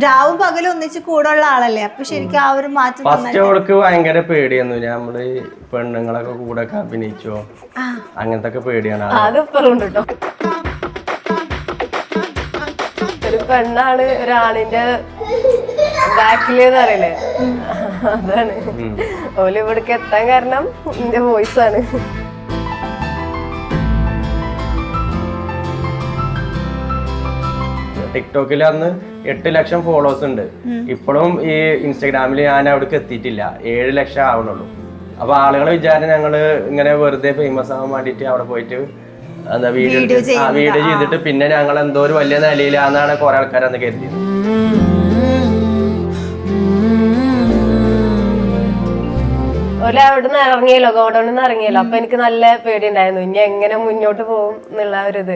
രാവും പകലും ഒന്നിച്ച് കൂടെയുള്ള ആളല്ലേ, അപ്പൊ ശരിക്കും ആ ഒരു മാറ്റം. ഫസ്റ്റ് അവൾക്ക് ഭയങ്കര പേടിയൊന്നും നമ്മള് പെണ്ണുങ്ങളൊക്കെ കൂടെ അഭിനയിച്ചോ അങ്ങനത്തെ പേടിയാണ്. അതിപ്പറുണ്ട് ഒരു പെണ്ണാണ് ഒരാണിന്റെ ബാക്കിലെന്ന് അറിയില്ലേ, അതാണ് ഓല് ഇവിടേക്ക് എത്താൻ കാരണം എന്റെ വോയിസ് ആണ്. ടിക്ടോക്കിൽ അന്ന് 8 ലക്ഷം ഫോളോവേഴ്സ് ഉണ്ട്. ഇപ്പോഴും ഈ ഇൻസ്റ്റാഗ്രാമിൽ ഞാൻ അവിടേക്ക് എത്തിയിട്ടില്ല, 7 ലക്ഷം ആവണുള്ളൂ. അപ്പൊ ആളുകളെ വിചാരം ഞങ്ങള് ഇങ്ങനെ വെറുതെ ഫേമസ് ആവാൻ വേണ്ടിട്ട് അവിടെ പോയിട്ട് എന്താ വീഡിയോ ചെയ്തിട്ട് പിന്നെ ഞങ്ങൾ എന്തോ ഒരു വലിയ നിലയിലാന്നാണ് കുറെ ആൾക്കാർ അന്ന് കരുതിയത്. ഓല് അവിടുന്ന് ഇറങ്ങിയല്ലോ, ഗോഡൌണിൽ നിന്ന് ഇറങ്ങിയല്ലോ. അപ്പൊ എനിക്ക് നല്ല പേടി ഉണ്ടായിരുന്നു ഇനി എങ്ങനെ മുന്നോട്ട് പോകും എന്നുള്ള ഒരിത്.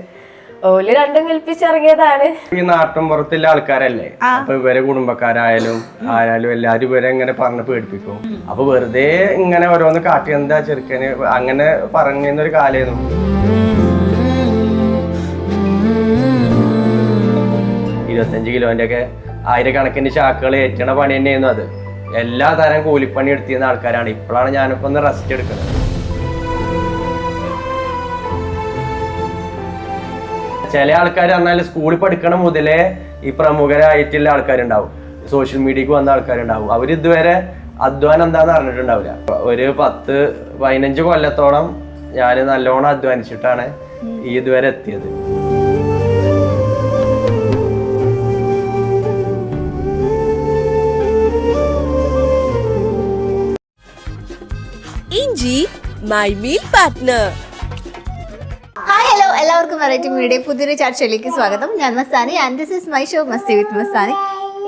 ഓല് രണ്ടും കൽപ്പിച്ചിറങ്ങിയതാണ്. ഈ നാട്ടും പുറത്തുള്ള ആൾക്കാരല്ലേ, അപ്പൊ ഇവരെ കുടുംബക്കാരായാലും ആയാലും എല്ലാരും ഇവരെ ഇങ്ങനെ പറഞ്ഞ് പേടിപ്പിക്കും. അപ്പൊ വെറുതെ ഇങ്ങനെ ഓരോന്ന് കാട്ടി എന്താ ചെറുക്കന് അങ്ങനെ പറഞ്ഞൊരു കാലായിരുന്നു. 25 കിലോന്റെ ഒക്കെ 1000 ചാക്കുകൾ ഏറ്റണ പണി തന്നെയായിരുന്നു അത്. എല്ലാ തരം കൂലിപ്പണി എടുത്തിരുന്ന ആൾക്കാരാണ്. ഇപ്പോഴാണ് ഞാനിപ്പോ ഒന്ന് റെസ്റ്റ് എടുക്കുന്നത്. ചില ആൾക്കാർ പറഞ്ഞാൽ സ്കൂളിൽ പഠിക്കണ മുതലേ ഈ പ്രമുഖരായിട്ടുള്ള ആൾക്കാരുണ്ടാവും, സോഷ്യൽ മീഡിയക്ക് വന്ന ആൾക്കാരുണ്ടാവും. അവർ ഇതുവരെ അധ്വാനം എന്താന്ന് അറിഞ്ഞിട്ടുണ്ടാവില്ല. ഒരു 10-15 കൊല്ലത്തോളം ഞാൻ നല്ലോണം അധ്വാനിച്ചിട്ടാണ് ഈ ഇതുവരെ എത്തിയത്. ഇഞ്ചി my meal partner. Hi hello, എല്ലാവർക്കും വെറൈറ്റി മീഡിയ പുതിയൊരു ചർച്ചയിലേക്ക് സ്വാഗതം. ഞാൻ Mastani and this is my show Masti with Mastani.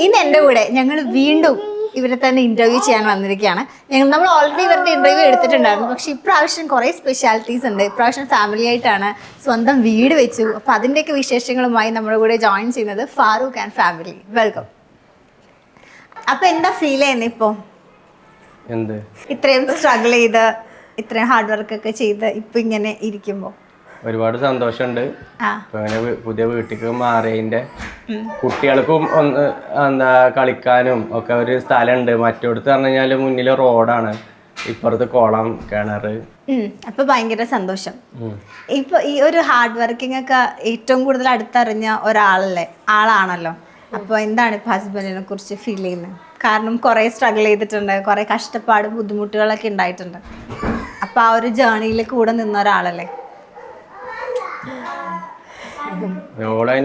ഇന്ന് എൻ്റെ കൂടെ ഞങ്ങൾ വീണ്ടും ഇവരെ തന്നെ ഇന്റർവ്യൂ ചെയ്യാൻ വന്നിരിക്കുകയാണ്. നമ്മൾ ഓൾറെഡി ഇവരുടെ ഇന്റർവ്യൂ എടുത്തിട്ടുണ്ടായിരുന്നു, പക്ഷെ ഇപ്രാവശ്യം കുറേ സ്പെഷ്യാലിറ്റീസ് ഉണ്ട്. ഇപ്രാവശ്യം ഫാമിലി ആയിട്ടാണ്, സ്വന്തം വീട് വെച്ചു. അപ്പോൾ അതിൻ്റെയൊക്കെ വിശേഷങ്ങളുമായി നമ്മുടെ കൂടെ ജോയിൻ ചെയ്യുന്നത് ഫാറൂഖ് ആൻഡ് ഫാമിലി. വെൽക്കം. അപ്പോൾ എന്താ ഫീൽ ചെയ്യുന്നത് ഇപ്പോൾ? എന്ത് ഇത്രയും സ്ട്രഗിൾ ചെയ്ത് ഇത്രയും ഹാർഡ് വർക്ക് ഒക്കെ ചെയ്ത് ഇപ്പൊ ഇങ്ങനെ ഇരിക്കുമ്പോ ഒരുപാട് സന്തോഷമുണ്ട്. അങ്ങനെ പുതിയ വീട്ടിലേക്ക് മാറിയതിന്റെ കുട്ടികൾക്കും ഒന്ന് എന്താ കളിക്കാനും ഒക്കെ ഒരു സ്ഥലമുണ്ട്. മറ്റോടത്ത് പറഞ്ഞു കഴിഞ്ഞാല് മുന്നിൽ റോഡാണ്, ഇപ്പുറത്ത് കുളം, കിണറ്. അപ്പൊ ഭയങ്കര സന്തോഷം. ഇപ്പൊ ഈ ഒരു ഹാർഡ് വർക്കിംഗ് ഒക്കെ ഏറ്റവും കൂടുതൽ അടുത്തറിഞ്ഞ ആളാണല്ലോ. അപ്പൊ എന്താണ് ഇപ്പൊ ഹസ്ബൻഡിനെ കുറിച്ച് ഫീൽ ചെയ്യുന്നത്? കാരണം കുറെ സ്ട്രഗിൾ ചെയ്തിട്ടുണ്ട്, കുറെ കഷ്ടപ്പാട് ബുദ്ധിമുട്ടുകളൊക്കെ ഉണ്ടായിട്ടുണ്ട്. അപ്പൊ ആ ഒരു ജേർണിയിൽ കൂടെ നിന്ന ഒരാളല്ലേ.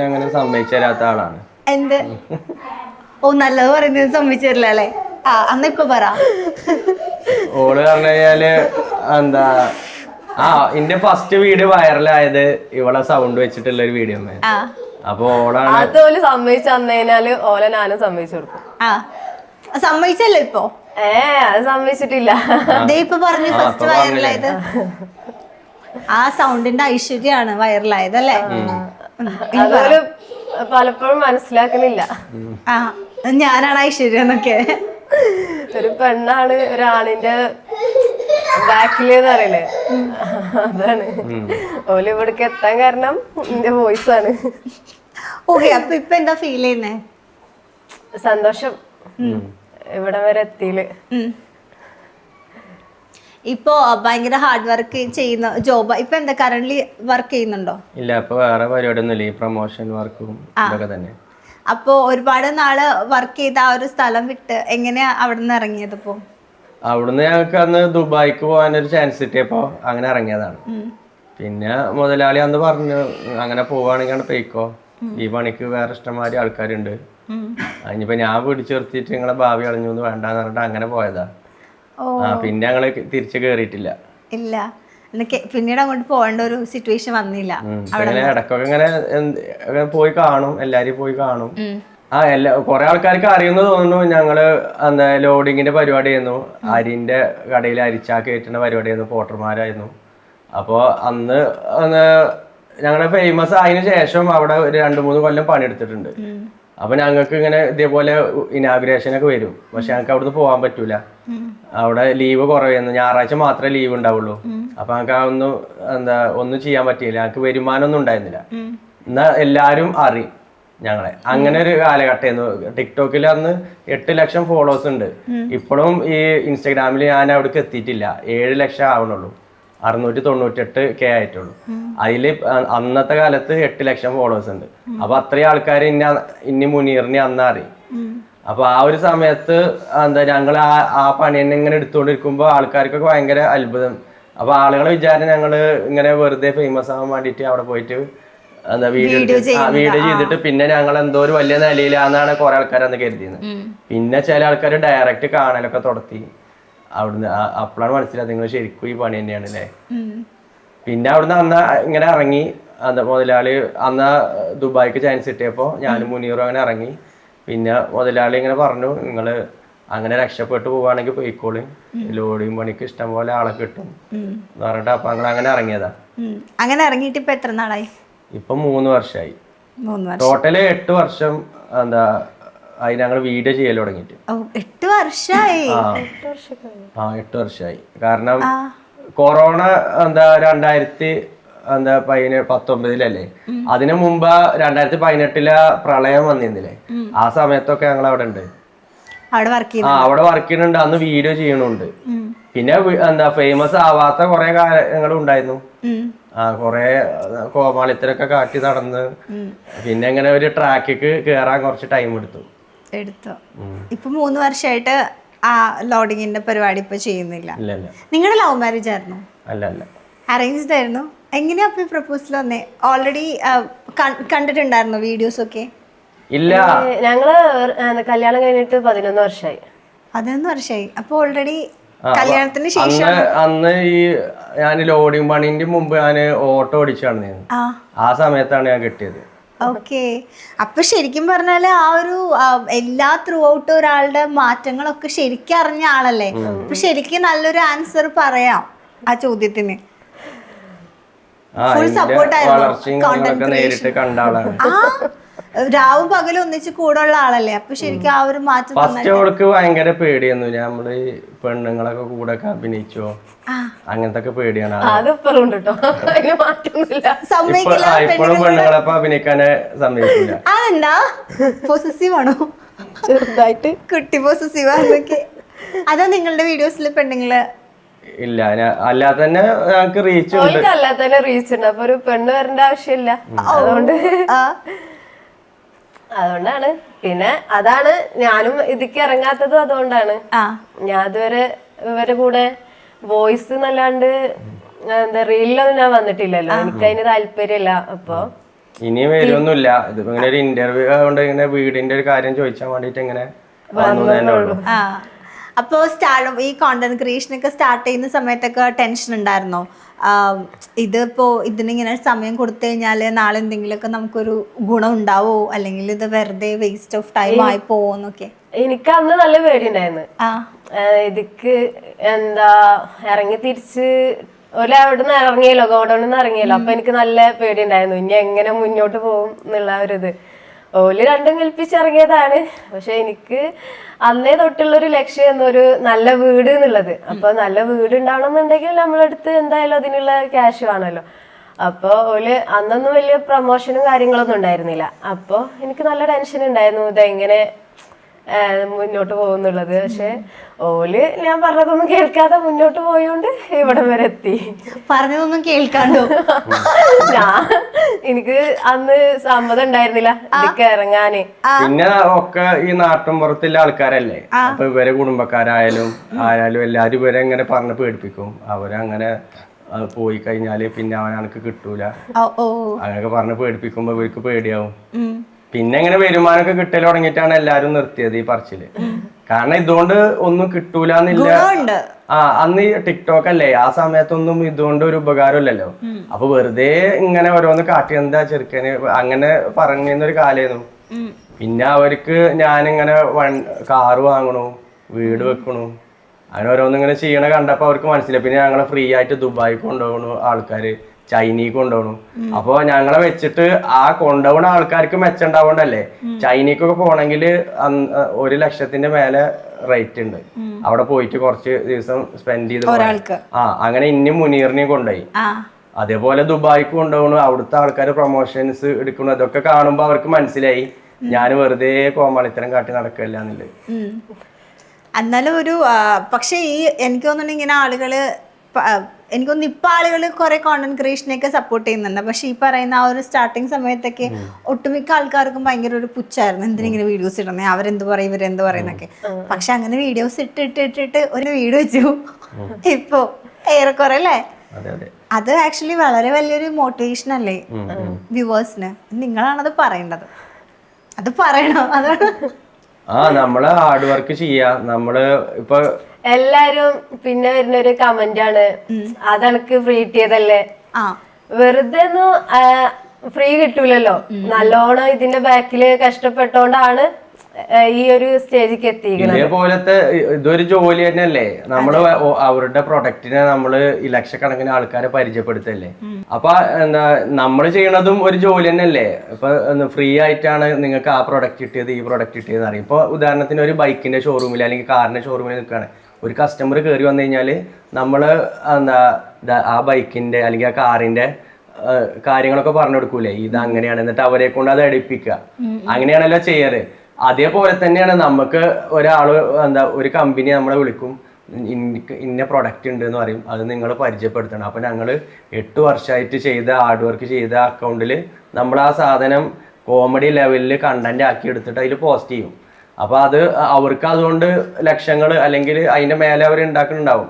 അങ്ങനെ സമ്മതിച്ചു തരാത്ത ആളാണ്. എന്ത്? ഓ, നല്ലത് പറയുന്നത് സമ്മതിച്ചു തരില്ല അല്ലേ? അന്ന് ഇപ്പൊ പറ. ഓള് പറഞ്ഞു കഴിഞ്ഞാല് എന്താ എന്റെ ഫസ്റ്റ് വീഡിയോ വൈറലായത് ഇവളെ സൗണ്ട് വെച്ചിട്ടുള്ള ഒരു വീഡിയോ. അപ്പൊ ഓളാണ് അതോല് സമ്മതിച്ചു തന്നതിനാല് ഓല ഞാനും സമ്മതിച്ചു കൊടുക്കും. സമ്മതിച്ചല്ലോ ഇപ്പൊ? അത് സമ്മതിച്ചിട്ടില്ല. ഇപ്പൊ പറഞ്ഞു ഫസ്റ്റ് വൈറലായത് ആ സൗണ്ടിന്റെ ഐശ്വര്യാണ് വൈറലായത് അല്ലേ? അതുപോലെ പലപ്പോഴും മനസ്സിലാക്കുന്നില്ല ഞാനാണ് ഐശ്വര്യം എന്നൊക്കെ. ഒരു പെണ്ണാണ് ഒരാണിന്റെ ബാക്കിലെന്ന് അറിയില്ലേ, അതാണ് ഓല് ഇവിടേക്ക് എത്താൻ കാരണം എന്റെ വോയിസ് ആണ്. ഓക്കെ, അപ്പൊ ഇപ്പൊ എന്താ ഫീൽ ചെയ്യുന്നേ? സന്തോഷം ഇവിടെ വരെ എത്തിയില്. ഇപ്പൊ ഭയങ്കര ഹാർഡ് വർക്ക് ചെയ്യുന്ന ജോബ്. ഇപ്പൊ എന്താ കറന്റ്ലി വർക്ക് ചെയ്യുന്നുണ്ടോ? ഇല്ല, ഇപ്പൊ വേറെ പരിപാടിയൊന്നുമില്ല, ഈ പ്രൊമോഷൻ വർക്കും ഇതൊക്കെ തന്നെ. അപ്പൊ ഒരുപാട് നാള് വർക്ക് ചെയ്ത ആ ഒരു സ്ഥലം വിട്ട് എങ്ങനെയാ അവിടെ നിന്ന് ഇറങ്ങിയത്? ഇപ്പൊ അവിടുന്ന് ഞങ്ങൾക്ക് അന്ന് ദുബായിക്ക് പോകാനൊരു ചാൻസ് കിട്ടിയപ്പോ അങ്ങനെ ഇറങ്ങിയതാണ്. പിന്നെ മുതലാളി അന്ന് പറഞ്ഞു അങ്ങനെ പോവാണെങ്കിൽ പോയിക്കോ, ഈ പണിക്ക് വേറെ ഇഷ്ടംമാതിരി ആൾക്കാരുണ്ട്, അതിനിപ്പോ ഞാൻ പിടിച്ചു നിർത്തിയിട്ട് നിങ്ങളെ ഭാവി കളഞ്ഞു വേണ്ടാന്ന് പറഞ്ഞിട്ട് അങ്ങനെ പോയതാ. പിന്നെ ഞങ്ങള് തിരിച്ചു കേറിയിട്ടില്ല. ഇല്ല, പിന്നീട് അങ്ങോട്ട് പോകേണ്ട ഒരു സിറ്റുവേഷൻ വന്നില്ല. ഇടക്കൊക്കെ ഇങ്ങനെ പോയി കാണും, എല്ലാരും പോയി കാണും. കൊറേ ആൾക്കാർക്ക് അറിയുന്ന തോന്നുന്നു. ഞങ്ങള് എന്താ ലോഡിങ്ങിന്റെ പരിപാടി ആയിരുന്നു, അരിന്റെ കടയിൽ അരിച്ചാക്ക് കയറ്റുന്ന പരിപാടി ആയിരുന്നു, പോട്ടർമാരായിരുന്നു. അപ്പൊ അന്ന് ഞങ്ങള് ഫേമസ് ആയതിനു ശേഷം അവിടെ ഒരു 2-3 കൊല്ലം പണിയെടുത്തിട്ടുണ്ട്. അപ്പൊ ഞങ്ങൾക്ക് ഇങ്ങനെ ഇതേപോലെ ഇനാഗുറേഷൻ ഒക്കെ വരും, പക്ഷെ ഞങ്ങൾക്ക് അവിടുന്ന് പോകാൻ പറ്റൂല. അവിടെ ലീവ് കുറവായിരുന്നു, ഞായറാഴ്ച മാത്രമേ ലീവ് ഉണ്ടാവുള്ളൂ. അപ്പൊ ഞങ്ങൾക്ക് ഒന്നും ചെയ്യാൻ പറ്റിയില്ല, ഞങ്ങൾക്ക് വരുമാനം ഒന്നും ഉണ്ടായിരുന്നില്ല. എന്നാ എല്ലാരും അറിയും ഞങ്ങളെ. അങ്ങനെ ഒരു കാലഘട്ടമായിരുന്നു. ടിക്ടോക്കിൽ അന്ന് 8 ലക്ഷം ഫോളോവേഴ്സ് ഉണ്ട്. ഇപ്പോഴും ഈ ഇൻസ്റ്റാഗ്രാമിൽ ഞാൻ അവിടേക്ക് എത്തിയിട്ടില്ല. 7 ലക്ഷം ആവണുള്ളൂ. 698K ആയിട്ടുള്ളൂ. അതില് അന്നത്തെ കാലത്ത് 8 ലക്ഷം ഫോളോവേഴ്സ് ഉണ്ട്. അപ്പൊ അത്രയും ആൾക്കാർ ഇനി മുനീറിനെ അന്ന് അറിയും. അപ്പൊ ആ ഒരു സമയത്ത് എന്താ ഞങ്ങൾ ആ പണി തന്നെ ഇങ്ങനെ എടുത്തുകൊണ്ടിരിക്കുമ്പോ ആൾക്കാർക്കൊക്കെ ഭയങ്കര അത്ഭുതം. അപ്പൊ ആളുകളെ വിചാരം ഞങ്ങള് ഇങ്ങനെ വെറുതെ ഫേമസ് ആവാൻ വേണ്ടിട്ട് അവിടെ പോയിട്ട് എന്താ വീഡിയോ ചെയ്തിട്ട് പിന്നെ ഞങ്ങൾ എന്തോ ഒരു വലിയ നിലയിലാന്നാണ് കുറെ ആൾക്കാർ അന്ന് കരുതിയത്. പിന്നെ ചില ആൾക്കാർ ഡയറക്റ്റ് കാണലൊക്കെ തുടത്തി. അവിടുന്ന് അപ്പോഴാണ് മനസ്സിലായത് നിങ്ങൾ ശരിക്കും ഈ പണി തന്നെയാണ് അല്ലേ. പിന്നെ അവിടുന്ന് അന്ന് ഇങ്ങനെ ഇറങ്ങി. എന്താ മുതലാളി അന്ന് ദുബായിക്ക് ചാൻസ് കിട്ടിയപ്പോ ഞാനും മുനീറും അങ്ങനെ ഇറങ്ങി. പിന്നെ മുതലാളി ഇങ്ങനെ പറഞ്ഞു, നിങ്ങള് അങ്ങനെ രക്ഷപ്പെട്ടു പോവാണെങ്കിൽ പോയിക്കോളി, ലോഡിങ് പണിക്ക് ഇഷ്ടം പോലെ ആളെ കിട്ടും എന്ന് പറഞ്ഞിട്ട് അപ്പൊ അങ്ങനെ ഇറങ്ങിയതാ. അങ്ങനെ ഇറങ്ങിയിട്ട് ഇപ്പൊ എത്ര നാളായി? ഇപ്പൊ 3 വർഷമായി. ടോട്ടല് 8 വർഷം എന്താ അത് ഞങ്ങൾ വീഡിയോ ചെയ്യൽ തുടങ്ങിയിട്ട്. 8 വർഷമായി. 8 വർഷമായി. കാരണം കൊറോണ എന്താ 2019 അതിനു മുമ്പ് 2018 പ്രളയം വന്നിരുന്നില്ലേ, ആ സമയത്തൊക്കെ ഞങ്ങൾ അവിടെ ഉണ്ട്. അവിടെ വർക്ക് ചെയ്യുന്നുണ്ട്. അന്ന് വീഡിയോ ചെയ്യണുണ്ട്. പിന്നെ എന്താ ഫേമസ് ആവാത്ത കുറെ കാര്യങ്ങളും ഉണ്ടായിരുന്നു. കൊറേ കോമാളിത്തരൊക്കെ കാട്ടി നടന്ന് പിന്നെ ഇങ്ങനെ ഒരു ട്രാക്കിക്ക് കേറാൻ കുറച്ച് ടൈം എടുത്തു. ഇപ്പൊ 3 വർഷമായിട്ട് ആ ലോഡിങ്ങിന്റെ പരിപാടി ഇപ്പൊ ചെയ്യുന്നില്ല. നിങ്ങളുടെ ലവ് മാരേജ് ആയിരുന്നു? അല്ല, അറേഞ്ച്ഡ് ആയിരുന്നു. എങ്ങനെയാ അപ്പൊ പ്രപ്പോസൽ വന്നേ? ഓൾറെഡി കണ്ടിട്ടുണ്ടായിരുന്നു വീഡിയോസ് ഒക്കെ? ഇല്ല, ഞങ്ങള് കല്യാണം കഴിഞ്ഞിട്ട് 11 വർഷമായി. 11 വർഷമായി. അപ്പൊ ഓൾറെഡി കല്യാണത്തിന് ശേഷം അന്ന് ഈ ഞാൻ ലോഡിങ് പണിന്റെ മുമ്പ് ഞാൻ ഓട്ടോ ഓടിച്ചു നടന്നിരുന്നു. ആ സമയത്താണ് ഞാൻ കിട്ടിയത്. ഓക്കെ. അപ്പൊ ശരിക്കും പറഞ്ഞാല് ആ ഒരു എല്ലാ ത്രൂ ഔട്ട് ഒരാളുടെ മാറ്റങ്ങളൊക്കെ ശരിക്കും അറിഞ്ഞ ആളല്ലേ. അപ്പൊ ശരിക്കും നല്ലൊരു ആൻസർ പറയാം ആ ചോദ്യത്തിന്. ഫുൾ സപ്പോർട്ടായിരുന്നു. നേരിട്ട് കണ്ട ആളാണ്. രാവും പകലും ഒന്നിച്ച് കൂടെയുള്ള ആളല്ലേ. അപ്പൊ ശരിക്കും ആ ഒരു മാറ്റം ഫസ്റ്റ് അവൾക്ക് ഭയങ്കര പേടിയായിരുന്നു. നമ്മള് പെണ്ണുങ്ങളൊക്കെ കൂടെ അഭിനയിച്ചോ അങ്ങനത്തെ പേടിയാണ്. ഇപ്പോഴും പെണ്ണുങ്ങളെപ്പോ അഭിനയിക്കാനെ സമ്മതിക്കില്ല. അതെന്താ? പൊസസീവ് ആണോ? ചെറുതായിട്ട് കുട്ടി പൊസസീവ് ആണൊക്കെ. അതാ നിങ്ങളുടെ വീഡിയോസിൽ പെണ്ണുങ്ങള് ഇല്ല, അല്ലാതെ തന്നെ ഞങ്ങൾക്ക് റീച്ച് ഉണ്ട്. അല്ലാതെ തന്നെ റീച്ച് ഉണ്ട്. അപ്പൊ ഒരു പെണ്ണ് വരേണ്ട ആവശ്യമില്ല. അതുകൊണ്ടാണ്. പിന്നെ അതാണ് ഞാനും ഇതിക്ക് ഇറങ്ങാത്തതും അതുകൊണ്ടാണ്. ഞാൻ ഇതുവരെ ഇവരുടെ കൂടെ വോയിസ് എന്നല്ലാണ്ട് എന്താ റീലിലൊന്നും ഞാൻ വന്നിട്ടില്ലല്ലോ. എനിക്ക് അതിന് താല്പര്യമില്ല. അപ്പൊ ഇനി വരുമൊന്നുമില്ല. ഇതിപ്പോ ഇങ്ങനെ ഒരു ഇന്റർവ്യൂ ആയതുകൊണ്ട് ഇങ്ങനെ വീടിന്റെ ഒരു കാര്യം ചോദിച്ചാൻ വേണ്ടിട്ട് ഇങ്ങനെ വന്നതന്നെ ഉള്ളൂ. അപ്പോ ഈ കോണ്ടന്റ് ക്രിയേഷൻ ഒക്കെ സ്റ്റാർട്ട് ചെയ്യുന്ന സമയത്തൊക്കെ ടെൻഷൻ ഉണ്ടായിരുന്നോ? ഇതിപ്പോ ഇതിനിങ്ങനെ സമയം കൊടുത്തു കഴിഞ്ഞാല് നാളെ എന്തെങ്കിലുമൊക്കെ നമുക്കൊരു ഗുണം ഉണ്ടാവോ, അല്ലെങ്കിൽ ഇത് വെറുതെ വേസ്റ്റ് ഓഫ് ടൈം ആയി പോവോന്നൊക്കെ? എനിക്ക് അന്ന് നല്ല പേടിയുണ്ടായിരുന്നു. ഇതിക്ക് എന്താ ഇറങ്ങി തിരിച്ച് അവിടുന്ന് ഇറങ്ങിയല്ലോ, ഗോഡൌണിൽ നിന്ന് ഇറങ്ങിയല്ലോ. അപ്പൊ എനിക്ക് നല്ല പേടിയുണ്ടായിരുന്നു, ഇനി എങ്ങനെ മുന്നോട്ട് പോകും എന്നുള്ള ഒരു ഇത്. ഓല് രണ്ടും കൽപ്പിച്ചിറങ്ങിയതാണ്. പക്ഷെ എനിക്ക് അന്നേ തൊട്ടുള്ളൊരു ലക്ഷ്യം ഒരു നല്ല വീട് എന്നുള്ളത്. അപ്പൊ നല്ല വീട് ഉണ്ടാവണമെന്നുണ്ടെങ്കിൽ നമ്മളടുത്ത് എന്തായാലും അതിനുള്ള ക്യാഷ് വേണമല്ലോ. അപ്പൊ ഓല് അന്നൊന്നും വലിയ പ്രൊമോഷനും കാര്യങ്ങളൊന്നും ഉണ്ടായിരുന്നില്ല. അപ്പൊ എനിക്ക് നല്ല ടെൻഷൻ ഉണ്ടായിരുന്നു ഇതെങ്ങനെ മുന്നോട്ട് പോകുന്നുള്ളത്. പക്ഷെ ഓല് ഞാൻ പറഞ്ഞതൊന്നും കേൾക്കാതെ മുന്നോട്ട് പോയോണ്ട് ഇവിടം വരെ എത്തി. പറഞ്ഞതൊന്നും കേൾക്കാണ്ടോ? എനിക്ക് അന്ന് സമ്മതം ഉണ്ടായിരുന്നില്ല ഇതിക്ക് ഇറങ്ങാന്. പിന്നെ ഒക്കെ ഈ നാട്ടും പുറത്തുള്ള ആൾക്കാരല്ലേ. അപ്പൊ ഇവരെ കുടുംബക്കാരായാലും ആരായാലും എല്ലാരും ഇവരെ ഇങ്ങനെ പറഞ്ഞ് പേടിപ്പിക്കും. അവരങ്ങനെ പോയി കഴിഞ്ഞാല് പിന്നെ അവനക്ക് കിട്ടൂല അങ്ങനെയൊക്കെ പറഞ്ഞ് പേടിപ്പിക്കുമ്പോ ഇവർക്ക് പേടിയാവും. പിന്നെ ഇങ്ങനെ വരുമാനമൊക്കെ കിട്ടൽ തുടങ്ങിയിട്ടാണ് എല്ലാരും നിർത്തിയത് ഈ പറച്ചില്. കാരണം ഇതുകൊണ്ട് ഒന്നും കിട്ടൂലെന്നില്ല. അന്ന് ഈ ടിക്ടോക്ക് അല്ലേ, ആ സമയത്തൊന്നും ഇതുകൊണ്ട് ഒരു ഉപകാരമില്ലല്ലോ. അപ്പൊ വെറുതെ ഇങ്ങനെ ഓരോന്ന് കാട്ടി എന്താ ചെറുക്കന് അങ്ങനെ പറഞ്ഞൊരു കാലായിരുന്നു. പിന്നെ അവർക്ക് ഞാനിങ്ങനെ കാറ് വാങ്ങണു, വീട് വെക്കണു, അങ്ങനെ ഓരോന്നിങ്ങനെ ചെയ്യണ കണ്ടപ്പോ അവർക്ക് മനസ്സിലായി. പിന്നെ ഞങ്ങളെ ഫ്രീ ആയിട്ട് ദുബായി കൊണ്ടുപോകണു ആൾക്കാര്, ചൈനയ്ക്ക് കൊണ്ടുപോകണം. അപ്പൊ ഞങ്ങളെ വെച്ചിട്ട് ആ കൊണ്ടുപോകുന്ന ആൾക്കാർക്ക് മെച്ചുണ്ടാവണ്ടല്ലേ. ചൈനയ്ക്കൊക്കെ പോണെങ്കിൽ 1 ലക്ഷത്തിന്റെ മേലെ റേറ്റ് ഉണ്ട്. അവിടെ പോയിട്ട് കുറച്ച് ദിവസം സ്പെൻഡ് ചെയ്ത് അങ്ങനെ ഇന്നും മുനീറിനെയും കൊണ്ടുപോയി. അതേപോലെ ദുബായിക്ക് കൊണ്ടുപോകണു, അവിടുത്തെ ആൾക്കാർ പ്രൊമോഷൻസ് എടുക്കണു, അതൊക്കെ കാണുമ്പോൾ അവർക്ക് മനസ്സിലായി ഞാൻ വെറുതെ കോമാളിത്തരം കാട്ടി നടക്കില്ല എന്നുള്ളത്. എന്നാലും ഒരു പക്ഷെ ഈ എനിക്ക് തോന്നുന്നു ഇങ്ങനെ ആളുകള് എനിക്ക് തോന്നുന്നു ഇപ്പൊ ആളുകൾ കുറെ കോണ്ടന്റ് ക്രിയേഷനെയൊക്കെ സപ്പോർട്ട് ചെയ്യുന്നുണ്ട്. പക്ഷെ ഈ പറയുന്ന ആ ഒരു സ്റ്റാർട്ടിങ് സമയത്തൊക്കെ ഒട്ടുമിക്ക ആൾക്കാർക്കും ഭയങ്കര ഒരു പുച്ഛായിരുന്നു, എന്തിനിങ്ങനെ വീഡിയോസ് ഇടുന്നത്, അവരെന്ത് പറയും ഇവരെന്ത് പറയുന്നൊക്കെ. പക്ഷെ അങ്ങനെ വീഡിയോസ് ഇട്ടിട്ട് ഒരു വീട് വെച്ചു ഇപ്പൊ ഏറെക്കുറെ അല്ലേ. അത് ആക്ച്വലി വളരെ വലിയൊരു മോട്ടിവേഷൻ അല്ലേ വ്യൂവേഴ്സിന്. നിങ്ങളാണത് പറയേണ്ടത്, അത് പറയണം. അതാണ് നമ്മള് ഹാർഡ് വർക്ക് ചെയ്യാ. നമ്മള് ഇപ്പൊ എല്ലാരും പിന്നെ വരുന്ന ഒരു കമന്റ് ആണ്, അതനക്ക് ഫ്രീ കിട്ടിയതല്ലേ. വെറുതെ ഒന്നും ഫ്രീ കിട്ടൂലല്ലോ, നല്ലോണം ഇതിന്റെ ബാക്കില് കഷ്ടപ്പെട്ടോണ്ടാണ് ഈ ഒരു സ്റ്റേജിക്ക് എത്തിയിരിക്കുന്നത്. ഇതേപോലത്തെ ഇതൊരു ജോലി തന്നെയല്ലേ. നമ്മള് അവരുടെ പ്രൊഡക്റ്റിനെ നമ്മള് ലക്ഷക്കണക്കിന് ആൾക്കാരെ പരിചയപ്പെടുത്തല്ലേ. അപ്പൊ എന്താ നമ്മള് ചെയ്യണതും ഒരു ജോലി തന്നെയല്ലേ. ഇപ്പൊ ഫ്രീ ആയിട്ടാണ് നിങ്ങൾക്ക് ആ പ്രൊഡക്റ്റ് കിട്ടിയത്, ഈ പ്രൊഡക്റ്റ് കിട്ടിയത് അറിയാം. ഇപ്പൊ ഉദാഹരണത്തിന് ഒരു ബൈക്കിന്റെ ഷോറൂമിൽ അല്ലെങ്കിൽ കാറിന്റെ ഷോറൂമിൽ നിൽക്കുകയാണ്, ഒരു കസ്റ്റമർ കയറി വന്നു കഴിഞ്ഞാല് നമ്മള് എന്താ ആ ബൈക്കിന്റെ അല്ലെങ്കിൽ ആ കാറിന്റെ കാര്യങ്ങളൊക്കെ പറഞ്ഞു കൊടുക്കൂലേ, ഇത് അങ്ങനെയാണ്, എന്നിട്ട് അവരെ കൊണ്ട് അത് എടുപ്പിക്കുക. അങ്ങനെയാണല്ലോ ചെയ്യാറ്. അതേപോലെ തന്നെയാണ് നമുക്ക് ഒരാള് ഒരു കമ്പനി നമ്മളെ വിളിക്കും, ഇന്ന പ്രൊഡക്റ്റ് ഉണ്ട് എന്ന് പറയും, അത് നിങ്ങൾ പരിചയപ്പെടുത്തണം. അപ്പൊ ഞങ്ങള് 8 വർഷമായിട്ട് ചെയ്ത ഹാർഡ് വർക്ക് ചെയ്ത അക്കൗണ്ടിൽ നമ്മൾ ആ സാധനം കോമഡി ലെവലിൽ കണ്ടന്റ് ആക്കി എടുത്തിട്ട് അതിൽ പോസ്റ്റ് ചെയ്യും. അപ്പൊ അത് അവർക്ക് അതുകൊണ്ട് ലക്ഷങ്ങൾ അല്ലെങ്കിൽ അതിന്റെ മേലെ അവർ ഉണ്ടാക്കുന്നുണ്ടാവും.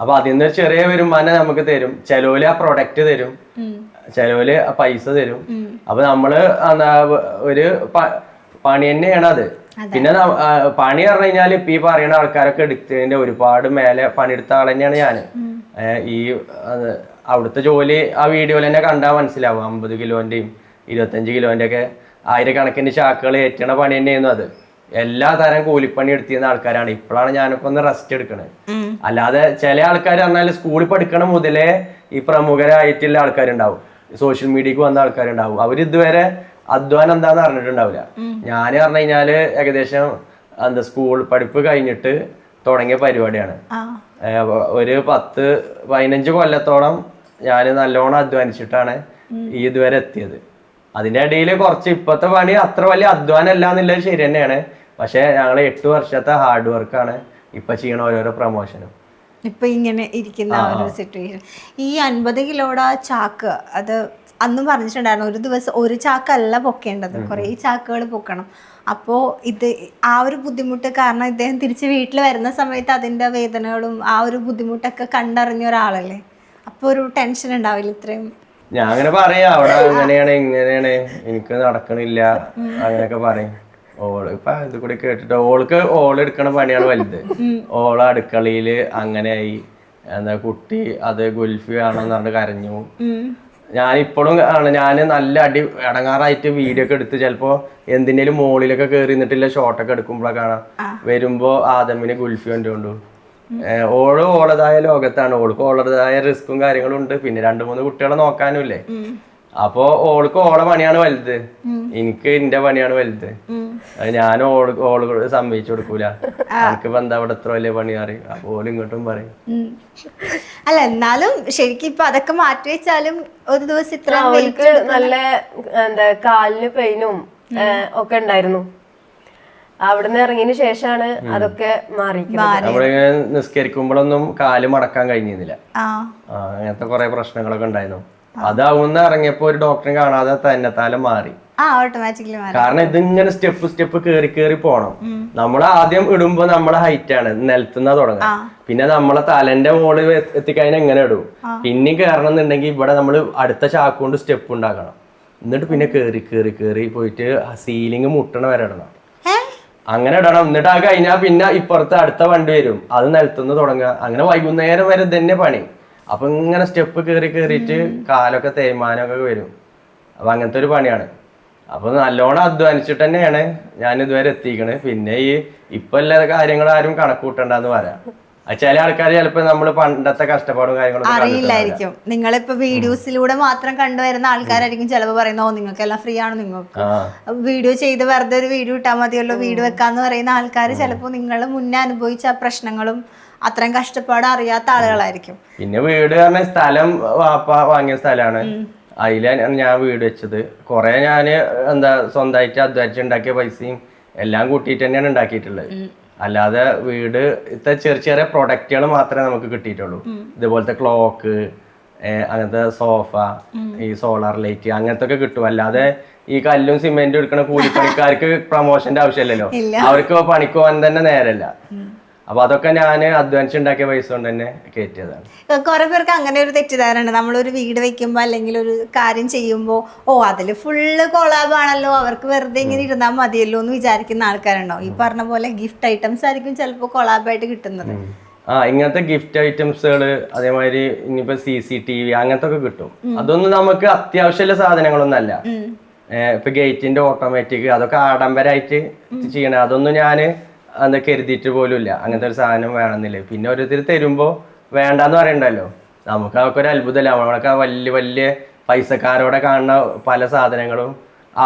അപ്പൊ അതിൽ നിന്ന് ചെറിയ വരുമാനം നമുക്ക് തരും. ചിലവര് ആ പ്രൊഡക്റ്റ് തരും, ചിലവര് പൈസ തരും. അപ്പൊ നമ്മള് ഒരു പണി തന്നെയാണ് അത്. പിന്നെ പണി പറഞ്ഞു കഴിഞ്ഞാൽ ഇപ്പൊ ഈ പറയുന്ന ആൾക്കാരൊക്കെ എടുത്തതിന്റെ ഒരുപാട് മേലെ പണിയെടുത്ത ആൾ തന്നെയാണ് ഞാൻ. ഈ അവിടുത്തെ ജോലി ആ വീഡിയോയിൽ തന്നെ കണ്ടാൽ മനസ്സിലാവും. 50 കിലോന്റെയും 25 കിലോന്റെ ഒക്കെ ആയിരക്കണക്കിന് ചാക്കുകൾ ഏറ്റണ പണി തന്നെയായിരുന്നു അത്. എല്ലാ തരം കൂലിപ്പണി എടുത്തിരുന്ന ആൾക്കാരാണ്. ഇപ്പോഴാണ് ഞാനൊക്കെ ഒന്ന് റെസ്റ്റ് എടുക്കണത്. അല്ലാതെ ചില ആൾക്കാർ പറഞ്ഞാൽ സ്കൂളിൽ പഠിക്കണ മുതലേ ഈ പ്രമുഖരായിട്ടുള്ള ആൾക്കാരുണ്ടാവും, സോഷ്യൽ മീഡിയക്ക് വന്ന ആൾക്കാരുണ്ടാവും. അവരിതുവരെ അധ്വാനം എന്താന്ന് അറിഞ്ഞിട്ടുണ്ടാവില്ല. ഞാൻ പറഞ്ഞു കഴിഞ്ഞാല് ഏകദേശം സ്കൂൾ പഠിപ്പ് കഴിഞ്ഞിട്ട് തുടങ്ങിയ പരിപാടിയാണ്. ഒരു 10-15 കൊല്ലത്തോളം ഞാൻ നല്ലോണം അധ്വാനിച്ചിട്ടാണ് ഈ ഇതുവരെ എത്തിയത്. അതിന്റെ ഇടയിൽ കുറച്ച് ഇപ്പത്തെ പണി അത്ര വലിയ അധ്വാനം അല്ല എന്നുള്ളത് ശരി തന്നെയാണ്. പക്ഷെ ഞങ്ങൾ 8 വർഷത്തെ ഹാർഡ് വർക്കാണ് ഇപ്പൊ ചെയ്യണ ഓരോരോ പ്രൊമോഷനും. ഇപ്പൊ ഇങ്ങനെ ഇരിക്കുന്ന ഒരു സിറ്റുവേഷൻ. ഈ 50 കിലോയുടെ ചാക്ക് അത് അന്നും പറഞ്ഞിട്ടുണ്ടായിരുന്നു, ഒരു ദിവസം ഒരു ചാക്കല്ല പൊക്കേണ്ടത്, കുറേ ചാക്കുകൾ പൊക്കണം. അപ്പോൾ ഇത് ആ ഒരു ബുദ്ധിമുട്ട് കാരണം ഇദ്ദേഹം തിരിച്ച് വീട്ടിൽ വരുന്ന സമയത്ത് അതിൻ്റെ വേദനകളും ആ ഒരു ബുദ്ധിമുട്ടൊക്കെ കണ്ടറിഞ്ഞ ഒരാളല്ലേ. അപ്പോൾ ഒരു ടെൻഷൻ ഉണ്ടാവില്ല ഇത്രയും? ഞാൻ അങ്ങനെ പറയാ, അവിടെ അങ്ങനെയാണ് ഇങ്ങനെയാണ് എനിക്ക് നടക്കണില്ല അങ്ങനെയൊക്കെ പറയും. ഓള് ഇപ്പൊ ഇത് കൂടി കേട്ടിട്ട് ഓള് എടുക്കണ പണിയാണ് വലുത്. ഓള് അടുക്കളയില് അങ്ങനെയായി, കുട്ടി അത് ഗുൽഫി ആണെന്ന് പറഞ്ഞിട്ട് കരഞ്ഞു. ഞാനിപ്പോഴും ഞാൻ നല്ല ഇടങ്ങാറായിട്ട് വീഡിയോ ഒക്കെ എടുത്ത് ചിലപ്പോ എന്തിനേലും മോളിലൊക്കെ കയറി നിന്നിട്ടില്ല ഷോട്ടൊക്കെ എടുക്കുമ്പോഴൊക്കെ കാണാം വരുമ്പോ ആദമിന് ഗുൽഫി കൊണ്ടുകൊണ്ടു. ഓളതായ ലോകത്താണ്, ഓൾക്ക് ഓളതായ റിസ്കും കാര്യങ്ങളും ഉണ്ട്. പിന്നെ 2-3 കുട്ടികളെ നോക്കാനും ഇല്ലേ. അപ്പൊ ഓൾക്ക് ഓളെ പണിയാണ് വലുത്, എനിക്ക് എന്റെ പണിയാണ് വലുത്. ഞാൻ ഓള് സമ്മതിച്ചു കൊടുക്കൂല, എനിക്കിപ്പോ എന്താ ഇവിടെ എത്ര വലിയ പണി അറിയും. അപ്പൊ ഓള് ഇങ്ങോട്ടും പറയും. അല്ല എന്നാലും ശരിക്കും ഇപ്പൊ അതൊക്കെ മാറ്റി വെച്ചാലും ഒരു ദിവസം ഇത്ര നല്ല കാലിന് പെയിനും ഒക്കെ ഉണ്ടായിരുന്നു. അവിടുന്ന് ഇറങ്ങിയതിന് ശേഷമാണ് അതൊക്കെ മാറിയിരിക്കുന്നത്. നമ്മളിങ്ങനെ നിസ്കരിക്കുമ്പോഴൊന്നും കാല് മടക്കാൻ കഴിഞ്ഞിരുന്നില്ല. അങ്ങനത്തെ കുറെ പ്രശ്നങ്ങളൊക്കെ ഉണ്ടായിരുന്നു. അതാവുന്ന ഇറങ്ങിയപ്പോ ഒരു ഡോക്ടറെ കാണാതെ തന്നെത്താലം മാറി. കാരണം ഇതിങ്ങനെ സ്റ്റെപ്പ് കേറി പോണം. നമ്മൾ ആദ്യം ഇടുമ്പോ നമ്മളെ ഹൈറ്റ് ആണ്, നിലത്തുനിന്നാ തുടങ്ങുക. പിന്നെ നമ്മളെ തലന്റെ മുകളിൽ എത്തിക്കഴിഞ്ഞാൽ എങ്ങനെ ഇടും. പിന്നെ കയറണം എന്നുണ്ടെങ്കിൽ ഇവിടെ നമ്മൾ അടുത്ത ചാക്കുകൊണ്ട് സ്റ്റെപ്പ് ഉണ്ടാക്കണം. എന്നിട്ട് പിന്നെ കേറി പോയിട്ട് സീലിംഗ് മുട്ടണ വരെ ഇടണം. അങ്ങനെ ഇടണം. എന്നിട്ട് ആ കഴിഞ്ഞാൽ പിന്നെ ഇപ്പുറത്ത് അടുത്ത വണ്ടി വരും, അത് നിലത്തുനിന്ന് തുടങ്ങുക. അങ്ങനെ വൈകുന്നേരം വരെ തന്നെ പണി. അപ്പൊ ഇങ്ങനെ സ്റ്റെപ്പ് കേറിയിട്ട് കാലൊക്കെ തേയ്മാനമൊക്കെ വരും. അപ്പൊ അങ്ങനത്തെ ഒരു പണിയാണ്. അപ്പൊ നല്ലോണം അധ്വാനിച്ചിട്ട് തന്നെയാണ് ഞാൻ ഇതുവരെ എത്തിക്കണത്. പിന്നെ ഈ ഇപ്പൊ എല്ലാ കാര്യങ്ങളും ആരും കണക്കൂട്ടണ്ടെന്ന് പറയാം. ചില ആൾക്കാർ ചിലപ്പോ നമ്മള് പണ്ടത്തെ കഷ്ടപ്പാടും കാര്യങ്ങളും അറിയില്ലായിരിക്കും. നിങ്ങളിപ്പോ വീഡിയോസിലൂടെ മാത്രം കണ്ടുവരുന്ന ആൾക്കാരായിരിക്കും ചിലപ്പോൾ പറയുന്നത്, ഓ നിങ്ങൾക്കെല്ലാം ഫ്രീ ആണ്, നിങ്ങൾക്ക് വീഡിയോ ചെയ്ത് വെറുതെ ഒരു വീഡിയോ ഇട്ടാൽ മതിയല്ലോ, വീഡിയോ വെക്കാന്ന് പറയുന്ന ആൾക്കാർ ചിലപ്പോൾ നിങ്ങൾ മുന്നേ അനുഭവിച്ച ആ പ്രശ്നങ്ങളും അത്രയും കഷ്ടപ്പാട് അറിയാത്ത ആളുകളായിരിക്കും. പിന്നെ വീട് പറഞ്ഞ സ്ഥലം വാപ്പ വാങ്ങിയ സ്ഥലമാണ്, അതിലാണ് ഞാൻ വീട് വെച്ചത്. കുറെ ഞാന് സ്വന്തമായിട്ട് അധ്വാനിച്ചുണ്ടാക്കിയ പൈസയും എല്ലാം കൂട്ടിയിട്ട് തന്നെയാണ് ഉണ്ടാക്കിയിട്ടുള്ളത്. അല്ലാതെ വീട് ചെറിയ ചെറിയ പ്രൊഡക്റ്റുകൾ മാത്രമേ നമുക്ക് കിട്ടിയിട്ടുള്ളൂ. ഇതുപോലത്തെ ക്ലോക്ക്, അങ്ങനത്തെ സോഫ, ഈ സോളാർ ലൈറ്റ് അങ്ങനത്തെ ഒക്കെ കിട്ടും. അല്ലാതെ ഈ കല്ലും സിമെന്റും എടുക്കുന്ന കൂലിപ്പണിക്കാർക്ക് പ്രൊമോഷന്റെ ആവശ്യമില്ലല്ലോ, അവർക്ക് പണിക്ക് പോകാൻ തന്നെ നേരല്ല. അപ്പൊ അതൊക്കെ ഞാൻ അധ്വാനിച്ചുണ്ടാക്കിയ പൈസ കൊണ്ട് തന്നെ കയറ്റിയതാണ്. കുറെ പേർക്ക് അങ്ങനെ ഒരു തെറ്റിദ്ധാരണ, നമ്മളൊരു വീട് വെക്കുമ്പോ അല്ലെങ്കിൽ ഒരു കാര്യം ചെയ്യുമ്പോ ഓ അതില് ഫുള്ള് കൊളാബാണല്ലോ, അവർക്ക് വെറുതെ ഇങ്ങനെ ഇരുന്നാൽ മതിയല്ലോ എന്ന് വിചാരിക്കുന്ന ആൾക്കാരുണ്ടോ. ഈ പറഞ്ഞ പോലെ ഗിഫ്റ്റ് ഐറ്റംസ് ആയിരിക്കും ചിലപ്പോ കൊളാബായിട്ട് കിട്ടുന്നത്. ഇങ്ങനത്തെ ഗിഫ്റ്റ് ഐറ്റംസുകള്, അതേമാതിരി ഇനിയിപ്പോ CCTV അങ്ങനത്തെ ഒക്കെ കിട്ടും. അതൊന്നും നമുക്ക് അത്യാവശ്യമുള്ള സാധനങ്ങളൊന്നും അല്ല. ഇപ്പൊ ഗേറ്റിന്റെ ഓട്ടോമാറ്റിക് അതൊക്കെ ആഡംബരമായിട്ട് ചെയ്യണേ, അതൊന്നും ഞാന് കരുതിയിട്ട് പോലും ഇല്ല. അങ്ങനത്തെ ഒരു സാധനം വേണമെന്നില്ല. പിന്നെ ഓരോരുത്തർ തരുമ്പോ വേണ്ടാന്ന് പറയണ്ടല്ലോ, നമുക്ക് അതൊക്കെ ഒരു അത്ഭുതമല്ല. നമ്മളൊക്കെ വലിയ വലിയ പൈസക്കാരോടെ കാണുന്ന പല സാധനങ്ങളും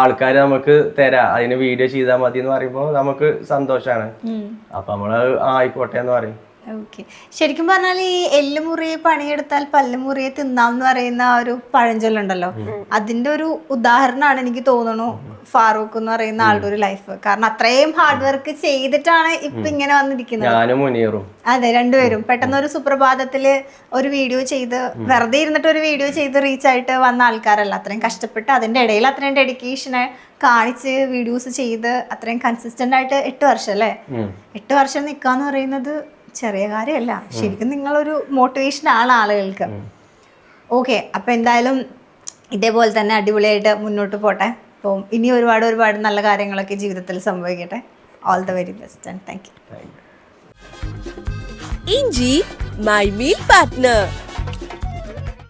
ആൾക്കാർ നമുക്ക് തരാം, അതിന് വീഡിയോ ചെയ്താൽ മതി എന്ന് പറയുമ്പോൾ നമുക്ക് സന്തോഷാണ്. അപ്പൊ നമ്മള് ആയിക്കോട്ടെ എന്ന് പറയും. ഓക്കെ, ശരിക്കും പറഞ്ഞാൽ ഈ എല്ലുമുറിയെ പണിയെടുത്താൽ പല്ലുമുറിയെ തിന്നാം എന്ന് പറയുന്ന ഒരു പഴഞ്ചൊല്ലുണ്ടല്ലോ, അതിന്റെ ഒരു ഉദാഹരണമാണ് എനിക്ക് തോന്നുന്നു ഫാറൂഖ് എന്ന് പറയുന്ന ആളുടെ ഒരു ലൈഫ്. കാരണം അത്രയും ഹാർഡ് വർക്ക് ചെയ്തിട്ടാണ് ഇപ്പൊ ഇങ്ങനെ വന്നിരിക്കുന്നത്. ഞാനും മുനീറും അതെ, രണ്ടുപേരും പെട്ടെന്ന് ഒരു സുപ്രഭാതത്തില് ഒരു വീഡിയോ ചെയ്ത് വെറുതെ ഇരുന്നിട്ട് ഒരു വീഡിയോ ചെയ്ത് റീച്ച് ആയിട്ട് വന്ന ആൾക്കാരല്ല. അത്രയും കഷ്ടപ്പെട്ട് അതിന്റെ ഇടയിൽ അത്രയും ഡെഡിക്കേഷനെ കാണിച്ച് വീഡിയോസ് ചെയ്ത് അത്രയും കൺസിസ്റ്റന്റ് ആയിട്ട് 8 വർഷം അല്ലേ, 8 വർഷം നിൽക്കാന്ന് പറയുന്നത് ചെറിയ കാര്യമല്ല. ശരിക്കും നിങ്ങളൊരു മോട്ടിവേഷൻ ആണ് ആളുകൾക്ക്. ഓക്കെ, അപ്പൊ എന്തായാലും ഇതേപോലെ തന്നെ അടിപൊളിയായിട്ട് മുന്നോട്ട് പോട്ടെ. അപ്പം ഇനി ഒരുപാട് ഒരുപാട് നല്ല കാര്യങ്ങളൊക്കെ ജീവിതത്തിൽ സംഭവിക്കട്ടെ. All the very best and thank you. ഇഞ്ചി മൈ മീൽ പാർട്ട്ണർ.